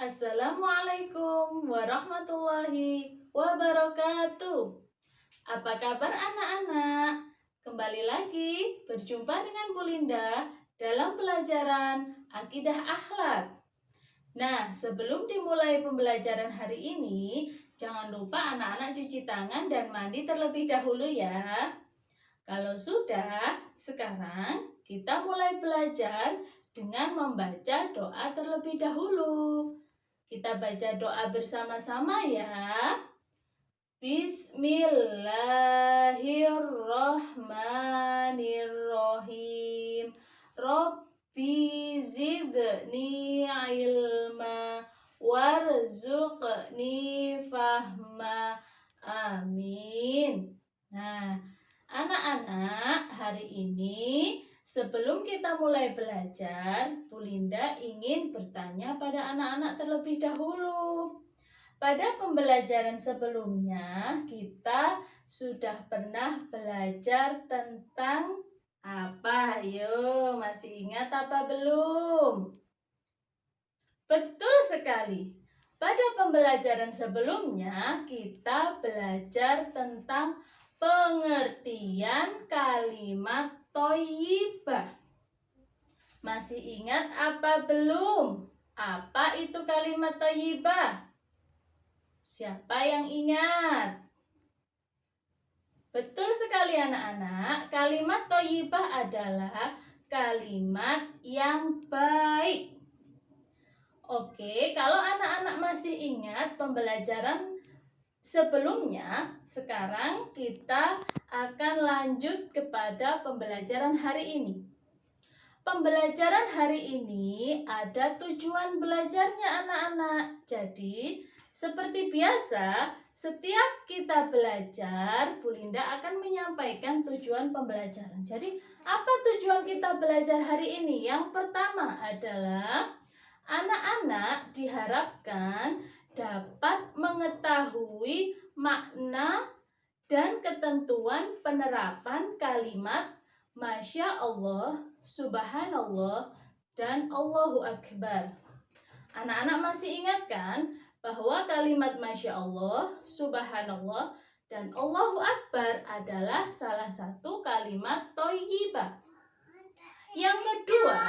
Assalamualaikum warahmatullahi wabarakatuh. Apa kabar anak-anak? Kembali lagi berjumpa dengan Bu Linda dalam pelajaran Akidah Akhlak. Nah, sebelum dimulai pembelajaran hari ini, jangan lupa anak-anak cuci tangan dan mandi terlebih dahulu ya. Kalau sudah, sekarang kita mulai belajar dengan membaca doa terlebih dahulu. Kita baca doa bersama-sama ya. Bismillahirrahmanirrahim. Rabbi zidni ilma warzuqni fahma. Amin. Nah, anak-anak, hari ini sebelum kita mulai belajar, Bu Linda ingin bertanya pada anak-anak terlebih dahulu. Pada pembelajaran sebelumnya, kita sudah pernah belajar tentang apa? Ayo, masih ingat apa belum? Betul sekali. Pada pembelajaran sebelumnya, kita belajar tentang pengertian kalimat thayyibah. Masih ingat apa belum? Apa itu kalimat thayyibah? Siapa yang ingat? Betul sekali anak-anak, kalimat thayyibah adalah kalimat yang baik. Oke, kalau anak-anak masih ingat pembelajaran sebelumnya, sekarang kita akan lanjut kepada pembelajaran hari ini. Pembelajaran hari ini ada tujuan belajarnya anak-anak. Jadi, seperti biasa, setiap kita belajar, Bu Linda akan menyampaikan tujuan pembelajaran. Jadi, apa tujuan kita belajar hari ini? Yang pertama adalah anak-anak diharapkan dapat mengetahui makna dan ketentuan penerapan kalimat Masya Allah, Subhanallah, dan Allahu Akbar. Anak-anak masih ingat kan bahwa kalimat Masya Allah, Subhanallah, dan Allahu Akbar adalah salah satu kalimat thayyibah. Yang kedua,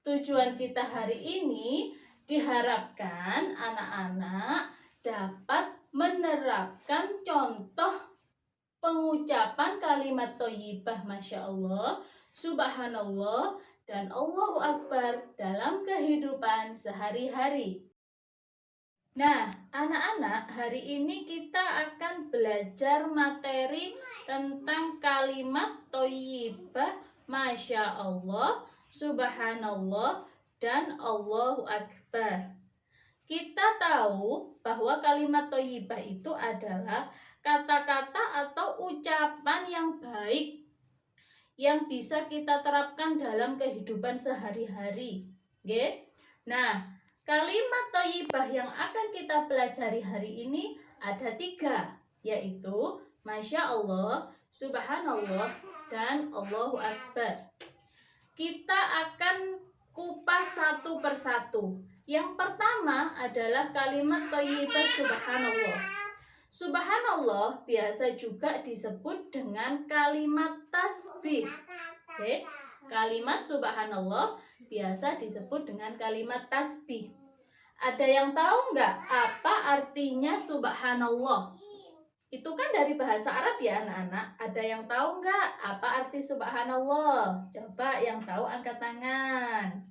tujuan kita hari ini diharapkan anak-anak dapat menerapkan contoh pengucapan kalimat thayyibah Masya Allah, Subhanallah, dan Allahu Akbar dalam kehidupan sehari-hari. Nah, anak-anak, hari ini kita akan belajar materi tentang kalimat thayyibah Masya Allah, Subhanallah, dan Allahu Akbar. Kita tahu bahwa kalimat thayyibah itu adalah kata-kata atau ucapan yang baik yang bisa kita terapkan dalam kehidupan sehari-hari. Oke? Nah, kalimat thayyibah yang akan kita pelajari hari ini ada 3, yaitu Masya Allah, Subhanallah, dan Allahu Akbar. Kita akan kupas satu persatu. Yang pertama adalah kalimat thayyibah Subhanallah. Subhanallah biasa juga disebut dengan kalimat tasbih. Oke? Kalimat Subhanallah biasa disebut dengan kalimat tasbih. Ada yang tahu nggak apa artinya Subhanallah? Itu kan dari bahasa Arab ya anak-anak. Ada yang tahu nggak apa arti Subhanallah? Coba yang tahu angkat tangan.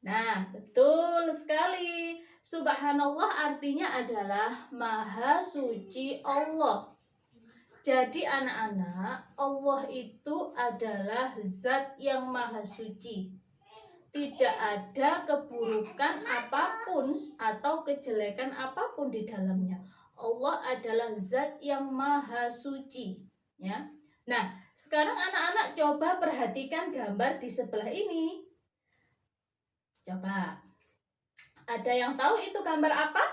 Nah, betul sekali. Subhanallah artinya adalah Maha Suci Allah. Jadi anak-anak, Allah itu adalah zat yang Maha Suci. Tidak ada keburukan apapun atau kejelekan apapun di dalamnya. Allah adalah zat yang Maha Suci, ya. Nah, sekarang anak-anak coba perhatikan gambar di sebelah ini. Coba. Ada yang tahu itu gambar apa?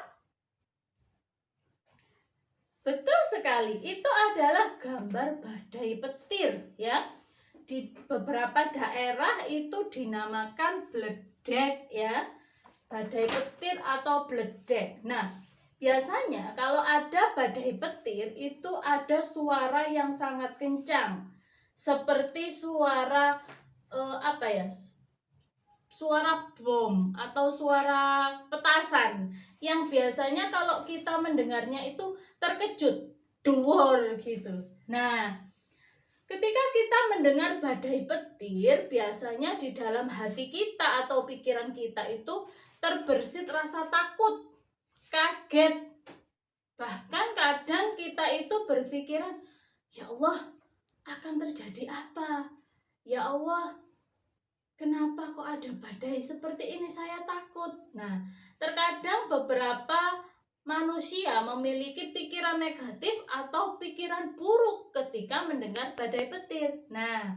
Betul sekali. Itu adalah gambar badai petir, ya. Di beberapa daerah itu dinamakan bledek, ya. badai petir atau bledek. Nah, biasanya kalau ada badai petir itu ada suara yang sangat kencang, seperti suara suara bom atau suara petasan yang biasanya kalau kita mendengarnya itu terkejut, duor gitu. Nah, ketika kita mendengar badai petir, biasanya di dalam hati kita atau pikiran kita itu terbersit rasa takut, kaget. Bahkan kadang kita itu berpikiran, ya Allah, akan terjadi apa? Ya Allah, kenapa kok ada badai seperti ini? Saya takut. Nah, terkadang beberapa manusia memiliki pikiran negatif atau pikiran buruk ketika mendengar badai petir. Nah,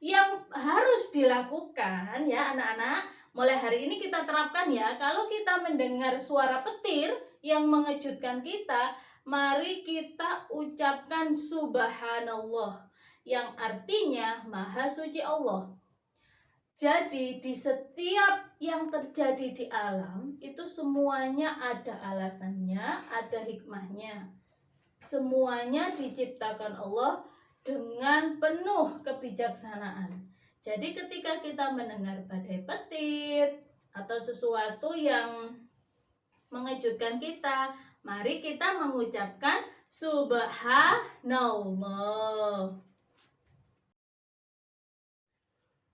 yang harus dilakukan ya anak-anak, mulai hari ini kita terapkan ya, kalau kita mendengar suara petir yang mengejutkan kita, mari kita ucapkan subhanallah, yang artinya maha suci Allah. Jadi di setiap yang terjadi di alam itu semuanya ada alasannya, ada hikmahnya. Semuanya diciptakan Allah dengan penuh kebijaksanaan. Jadi ketika kita mendengar badai petir atau sesuatu yang mengejutkan kita, mari kita mengucapkan subhanallah.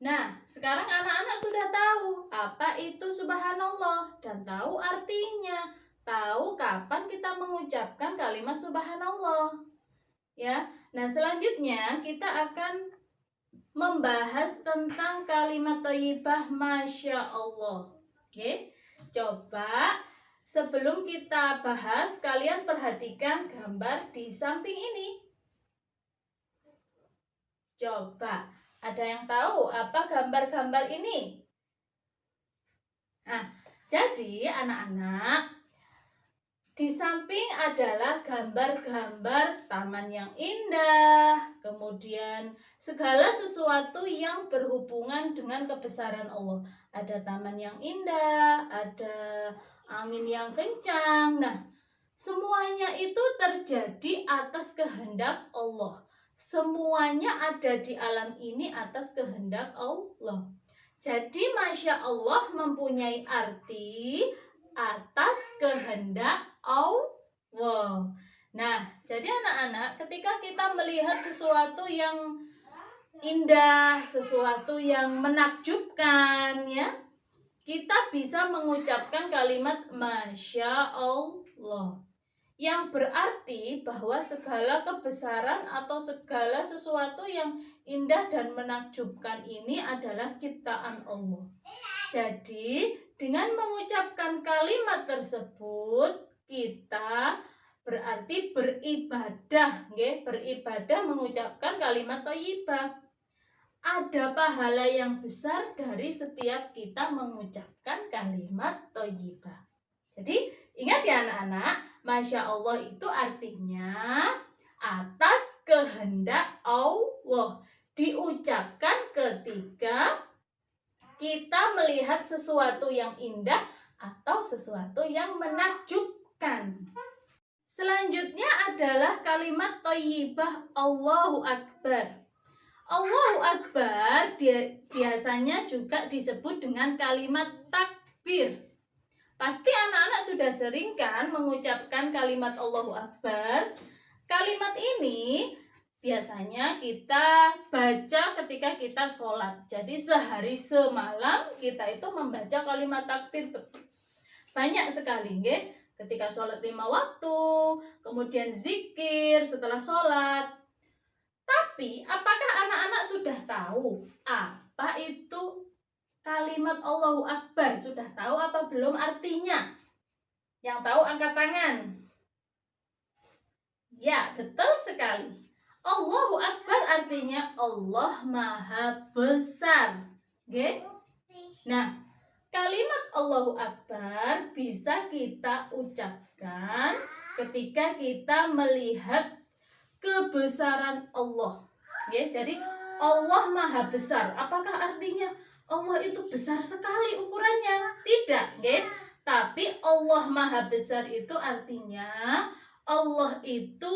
Nah, sekarang anak-anak sudah tahu apa itu subhanallah dan tahu artinya, tahu kapan kita mengucapkan kalimat subhanallah. Ya. Nah, selanjutnya kita akan membahas tentang kalimat thayyibah masya Allah. Oke. Coba sebelum kita bahas, kalian perhatikan gambar di samping ini. Coba, ada yang tahu apa gambar-gambar ini? Nah, jadi anak-anak, di samping adalah gambar-gambar taman yang indah, kemudian segala sesuatu yang berhubungan dengan kebesaran Allah. Ada taman yang indah, ada angin yang kencang. Nah, semuanya itu terjadi atas kehendak Allah. Semuanya ada di alam ini atas kehendak Allah. Jadi Masya Allah mempunyai arti atas kehendak Allah. Nah, jadi anak-anak, ketika kita melihat sesuatu yang indah, sesuatu yang menakjubkan, ya, kita bisa mengucapkan kalimat Masya Allah, yang berarti bahwa segala kebesaran atau segala sesuatu yang indah dan menakjubkan ini adalah ciptaan Allah. Jadi, dengan mengucapkan kalimat tersebut, kita berarti beribadah, beribadah mengucapkan kalimat thayyibah. Ada pahala yang besar dari setiap kita mengucapkan kalimat thayyibah. Jadi, ingat ya anak-anak, Masya Allah itu artinya atas kehendak Allah. Diucapkan ketika kita melihat sesuatu yang indah atau sesuatu yang menakjubkan. Selanjutnya adalah kalimat thayyibah Allahu Akbar. Allahu Akbar biasanya juga disebut dengan kalimat takbir. Pasti anak-anak sudah sering kan mengucapkan kalimat Allahu Akbar. Kalimat ini biasanya kita baca ketika kita sholat. Jadi sehari semalam kita itu membaca kalimat takbir banyak sekali, nggih. Ketika sholat 5 waktu, kemudian zikir setelah sholat. Tapi apakah anak-anak sudah tahu apa itu kalimat Allahu Akbar? Sudah tahu apa belum artinya? Yang tahu angkat tangan. Ya, betul sekali. Allahu Akbar artinya Allah Maha Besar. Oke? Nah, kalimat Allahu Akbar bisa kita ucapkan ketika kita melihat kebesaran Allah. Jadi Allah Maha Besar. Apakah artinya Allah itu besar sekali ukurannya. Tidak, nggih. Tapi Allah Maha Besar itu artinya Allah itu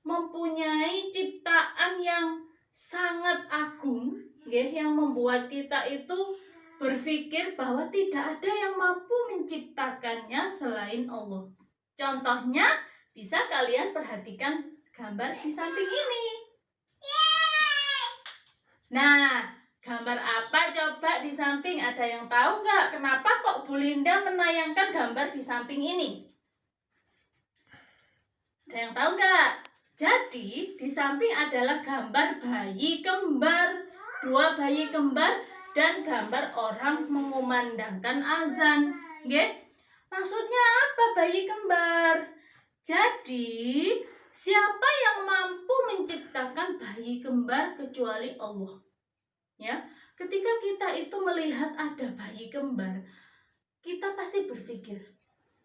mempunyai ciptaan yang sangat agung, nggih, yang membuat kita itu berpikir bahwa tidak ada yang mampu menciptakannya selain Allah. Contohnya, bisa kalian perhatikan gambar di samping ini. Nah, gambar apa coba di samping? Ada yang tahu nggak? Kenapa kok Bu Linda menayangkan gambar di samping ini? Ada yang tahu nggak? Jadi, di samping adalah gambar bayi kembar, 2 bayi kembar, dan gambar orang mengumandangkan azan. Nggih? Maksudnya apa bayi kembar? Jadi, siapa yang mampu menciptakan bayi kembar kecuali Allah? Ya, ketika kita itu melihat ada bayi kembar, kita pasti berpikir,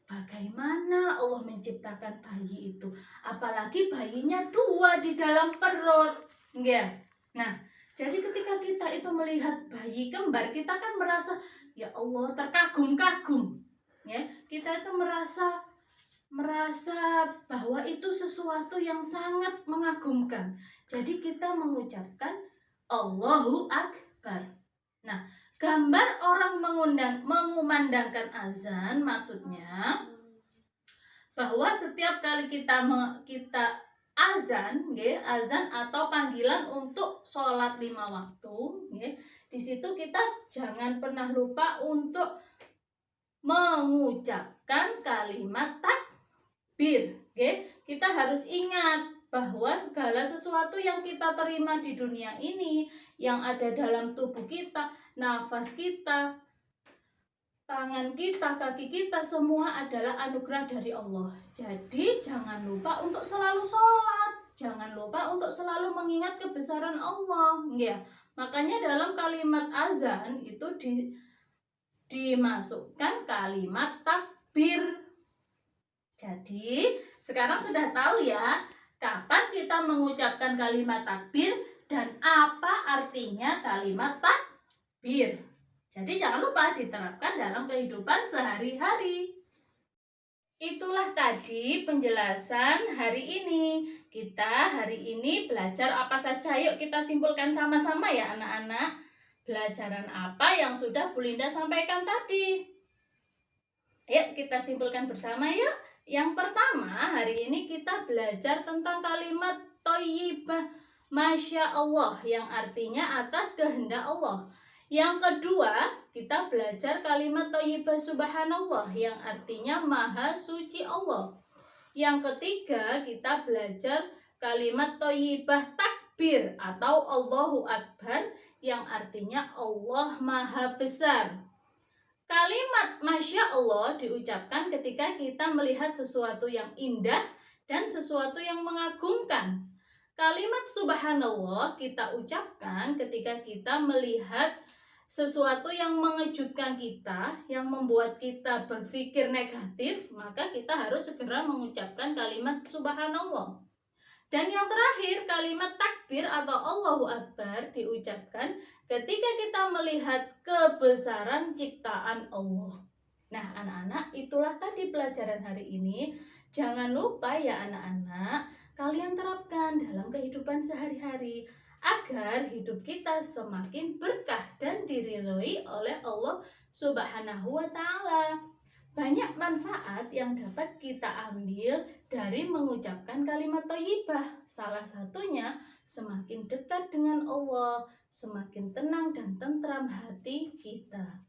bagaimana Allah menciptakan bayi itu? Apalagi bayinya 2 di dalam perut. Ya. Nah, jadi ketika kita itu melihat bayi kembar, kita kan merasa, ya Allah, terkagum-kagum. Ya, kita itu merasa bahwa itu sesuatu yang sangat mengagumkan. Jadi kita mengucapkan Allahu Akbar. Nah, gambar orang mengumandangkan azan maksudnya bahwa setiap kali kita azan, azan atau panggilan untuk sholat 5 waktu, di situ kita jangan pernah lupa untuk mengucapkan kalimat takbir. Kita harus ingat bahwa segala sesuatu yang kita terima di dunia ini, yang ada dalam tubuh kita, nafas kita, tangan kita, kaki kita, semua adalah anugerah dari Allah. Jadi jangan lupa untuk selalu sholat, jangan lupa untuk selalu mengingat kebesaran Allah. Makanya dalam kalimat azan itu dimasukkan kalimat takbir. Jadi sekarang sudah tahu ya kapan kita mengucapkan kalimat takbir dan apa artinya kalimat takbir. Jadi jangan lupa diterapkan dalam kehidupan sehari-hari. Itulah tadi penjelasan hari ini. Kita hari ini belajar apa saja? Yuk kita simpulkan sama-sama ya anak-anak. Pelajaran apa yang sudah Bu Linda sampaikan tadi? Ayo kita simpulkan bersama yuk. Yang pertama, hari ini kita belajar tentang kalimat thayyibah, Masya Allah, yang artinya atas kehendak Allah. Yang kedua, kita belajar kalimat thayyibah subhanallah, yang artinya maha suci Allah. Yang ketiga, kita belajar kalimat thayyibah takbir atau Allahu Akbar, yang artinya Allah Maha Besar. Kalimat Masya Allah diucapkan ketika kita melihat sesuatu yang indah dan sesuatu yang mengagumkan. Kalimat Subhanallah kita ucapkan ketika kita melihat sesuatu yang mengejutkan kita, yang membuat kita berpikir negatif, maka kita harus segera mengucapkan kalimat Subhanallah. Dan yang terakhir, kalimat takbir atau Allahu Akbar diucapkan ketika kita melihat kebesaran ciptaan Allah. Nah, anak-anak, itulah tadi pelajaran hari ini. Jangan lupa ya anak-anak, kalian terapkan dalam kehidupan sehari-hari agar hidup kita semakin berkah dan diridhoi oleh Allah Subhanahu wa Ta'ala. Banyak manfaat yang dapat kita ambil dari mengucapkan kalimat thayyibah. Salah satunya semakin dekat dengan Allah, semakin tenang dan tentram hati kita.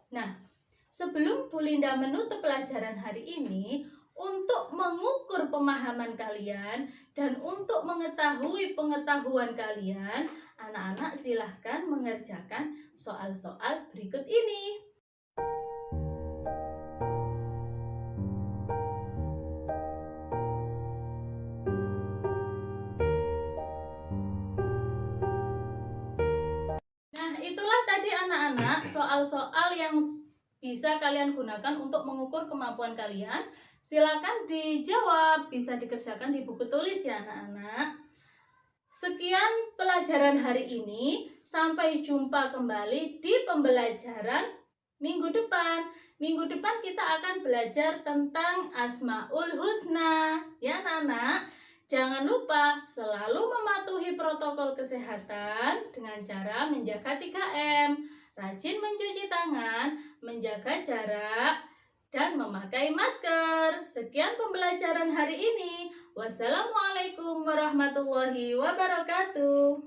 Nah, sebelum Bu Linda menutup pelajaran hari ini, untuk mengukur pemahaman kalian dan untuk mengetahui pengetahuan kalian, anak-anak silahkan mengerjakan soal-soal berikut ini. Itulah tadi anak-anak soal-soal yang bisa kalian gunakan untuk mengukur kemampuan kalian. Silakan dijawab, bisa dikerjakan di buku tulis ya anak-anak. Sekian pelajaran hari ini. Sampai jumpa kembali di pembelajaran minggu depan. Minggu depan kita akan belajar tentang Asmaul Husna. Ya anak-anak, jangan lupa selalu mematuhi protokol kesehatan dengan cara menjaga 3M. Rajin mencuci tangan, menjaga jarak, dan memakai masker. Sekian pembelajaran hari ini. Wassalamualaikum warahmatullahi wabarakatuh.